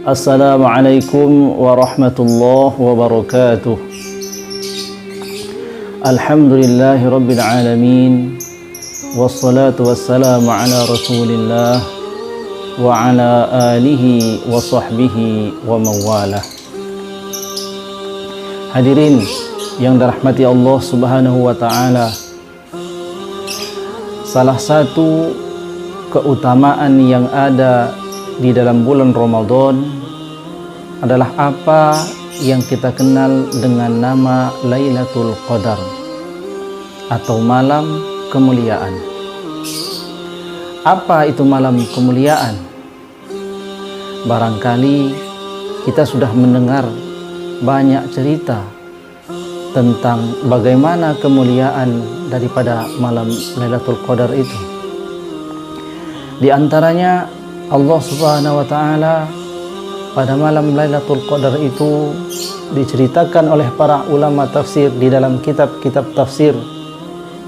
Assalamualaikum warahmatullahi wabarakatuh. Alhamdulillahi rabbil alamin. Wassalatu wassalamu ala rasulillah wa ala alihi wa sahbihi wa mawalah. Hadirin yang dirahmati Allah subhanahu wa ta'ala, salah satu keutamaan yang ada di dalam bulan Ramadan adalah apa yang kita kenal dengan nama Lailatul Qadar atau malam kemuliaan. Apa itu malam kemuliaan? Barangkali kita sudah mendengar banyak cerita tentang bagaimana kemuliaan daripada malam Lailatul Qadar itu. Di antaranya Allah Subhanahu wa ta'ala pada malam Lailatul Qadar itu diceritakan oleh para ulama tafsir di dalam kitab-kitab tafsir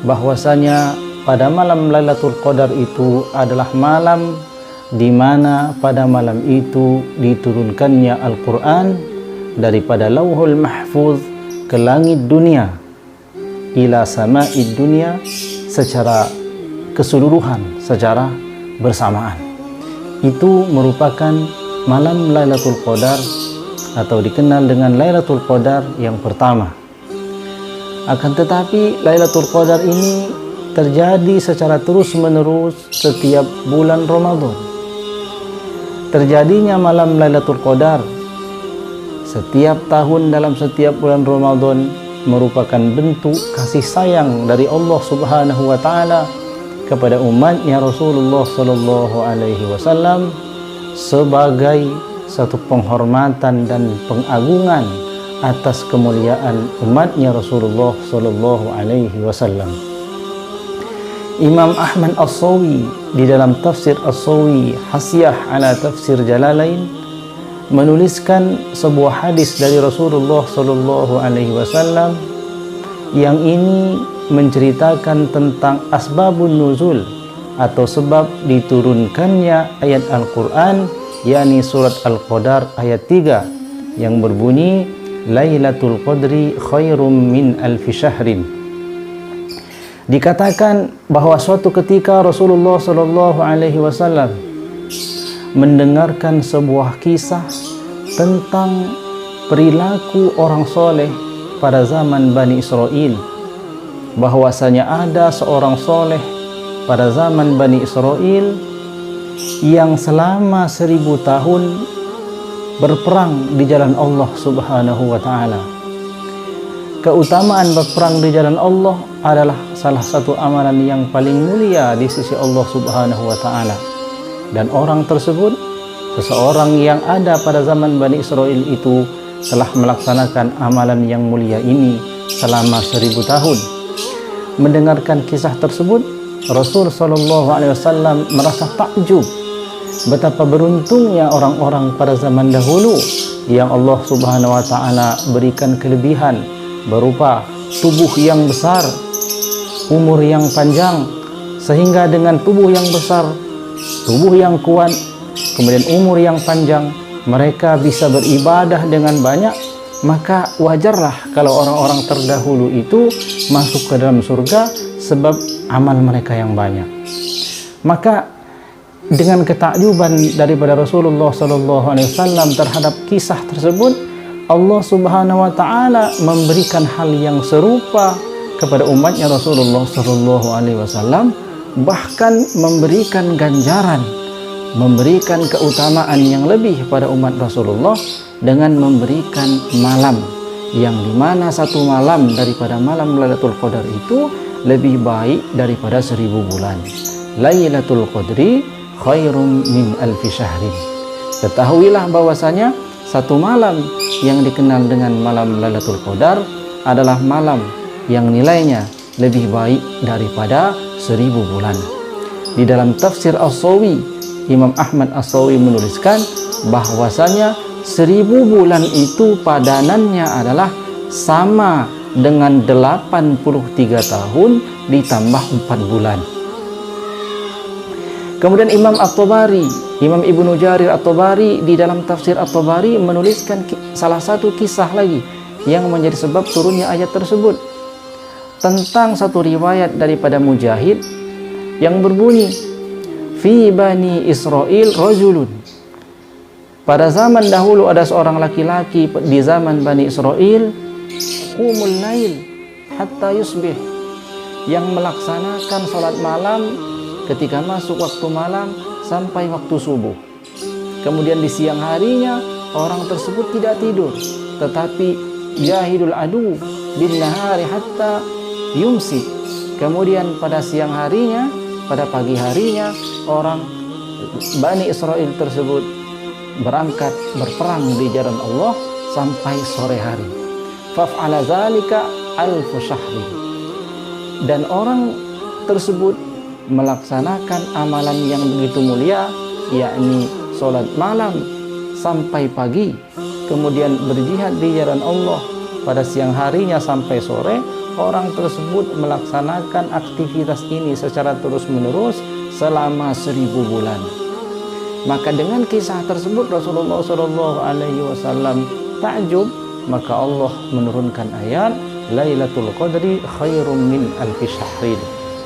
bahwasanya pada malam Lailatul Qadar itu adalah malam di mana pada malam itu diturunkannya Al-Quran daripada Lauhul Mahfuz ke langit dunia ila sama'id dunia secara keseluruhan, secara bersamaan. Itu merupakan malam Lailatul Qadar atau dikenal dengan Lailatul Qadar yang pertama. Akan tetapi Lailatul Qadar ini terjadi secara terus-menerus setiap bulan Ramadan. Terjadinya malam Lailatul Qadar setiap tahun dalam setiap bulan Ramadan merupakan bentuk kasih sayang dari Allah Subhanahu wa ta'ala kepada umatnya Rasulullah sallallahu alaihi wasallam sebagai satu penghormatan dan pengagungan atas kemuliaan umatnya Rasulullah sallallahu alaihi wasallam. Imam Ahmad As-Sawi di dalam tafsir As-Sawi Hasyiah ala Tafsir Jalalain menuliskan sebuah hadis dari Rasulullah sallallahu alaihi wasallam yang ini menceritakan tentang asbabun nuzul atau sebab diturunkannya ayat Al-Quran, yakni surat Al-Qadar ayat 3 yang berbunyi Lailatul Qadri khairum min alfi syahrin. Dikatakan bahwa suatu ketika Rasulullah sallallahu alaihi wasallam mendengarkan sebuah kisah tentang perilaku orang soleh pada zaman Bani Israel, bahwasanya ada seorang soleh pada zaman Bani Israel yang selama 1000 tahun berperang di jalan Allah Subhanahu wa ta'ala. Keutamaan berperang di jalan Allah adalah salah satu amalan yang paling mulia di sisi Allah Subhanahu wa ta'ala. Dan orang tersebut, seseorang yang ada pada zaman Bani Israel itu telah melaksanakan amalan yang mulia ini selama 1000 tahun. Mendengarkan kisah tersebut, Rasul sallallahu alaihi wasallam merasa takjub betapa beruntungnya orang-orang pada zaman dahulu yang Allah Subhanahu wa taala berikan kelebihan berupa tubuh yang besar, umur yang panjang, sehingga dengan tubuh yang besar, tubuh yang kuat, kemudian umur yang panjang, mereka bisa beribadah dengan banyak. Maka wajarlah kalau orang-orang terdahulu itu masuk ke dalam surga sebab amal mereka yang banyak. Maka dengan ketakjuban daripada Rasulullah SAW terhadap kisah tersebut, Allah Subhanahu wa ta'ala memberikan hal yang serupa kepada umatnya Rasulullah SAW, bahkan memberikan ganjaran, memberikan keutamaan yang lebih pada umat Rasulullah dengan memberikan malam yang dimana satu malam daripada malam Lailatul Qadar itu lebih baik daripada 1000 bulan. Lailatul Qadri khairum min alfi syahrin. Ketahuilah bahwasanya satu malam yang dikenal dengan malam Lailatul Qadar adalah malam yang nilainya lebih baik daripada 1000 bulan. Di dalam tafsir As-Sawi, Imam Ahmad As-Sawi menuliskan bahwasanya 1000 bulan itu padanannya adalah sama dengan 83 tahun ditambah 4 bulan. Kemudian Imam At-Tabari, Imam Ibnu Jarir At-Tabari di dalam tafsir At-Tabari menuliskan salah satu kisah lagi yang menjadi sebab turunnya ayat tersebut, tentang satu riwayat daripada Mujahid yang berbunyi, fi bani Israel rajulun. Pada zaman dahulu ada seorang laki-laki di zaman Bani Israel, qumul lail hatta yusbih, yang melaksanakan salat malam ketika masuk waktu malam sampai waktu subuh. Kemudian di siang harinya orang tersebut tidak tidur, tetapi jahidul adu bin nahari hatta yumsi. Kemudian pada siang harinya, pada pagi harinya, orang Bani Israel tersebut berangkat berperang di jalan Allah sampai sore hari. Faf'ala zalika alfu syahri. Dan orang tersebut melaksanakan amalan yang begitu mulia, yakni sholat malam sampai pagi, kemudian berjihad di jalan Allah pada siang harinya sampai sore. Orang tersebut melaksanakan aktivitas ini secara terus-menerus selama 1000 bulan. Maka dengan kisah tersebut Rasulullah SAW takjub, maka Allah menurunkan ayat Lailatul Qadri khairum min alfi syahrin.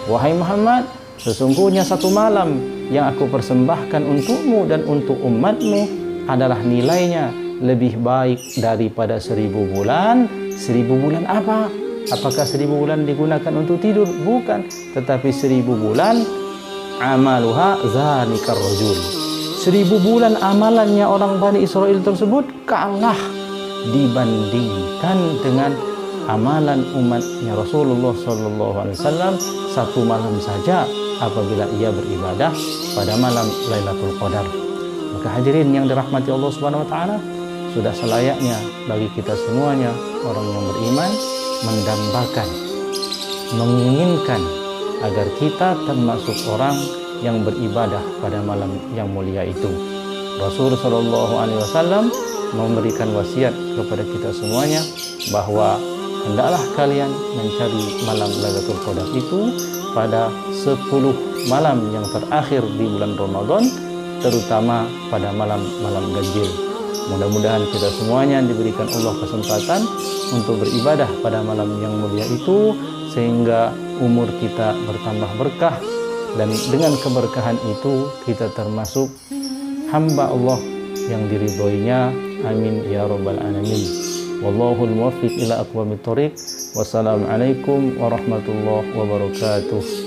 Wahai Muhammad, sesungguhnya satu malam yang aku persembahkan untukmu dan untuk umatmu adalah nilainya lebih baik daripada 1000 bulan. 1000 bulan apa? Apakah 1000 bulan digunakan untuk tidur? Bukan, tetapi 1000 bulan amaluha zalikar rajul. 1000 bulan amalannya orang Bani Israel tersebut kalah dibandingkan dengan amalan umatnya Rasulullah SAW satu malam saja apabila ia beribadah pada malam Lailatul Qadar. Maka hadirin yang dirahmati Allah Subhanahu wa taala, sudah selayaknya bagi kita semuanya orang yang beriman mendambakan, menginginkan agar kita termasuk orang yang beribadah pada malam yang mulia itu. Rasul Shallallahu Alaihi Wasallam memberikan wasiat kepada kita semuanya bahwa hendaklah kalian mencari malam Lailatul Qadar itu pada 10 malam yang terakhir di bulan Ramadan, terutama pada malam-malam ganjil. Mudah-mudahan kita semuanya diberikan Allah kesempatan untuk beribadah pada malam yang mulia itu, sehingga umur kita bertambah berkah, dan dengan keberkahan itu kita termasuk hamba Allah yang diridhoinya. Amin ya rabbal alamin. Wallahul muwaffiq ila aqwamit thoriq. Wassalamualaikum warahmatullahi wabarakatuh.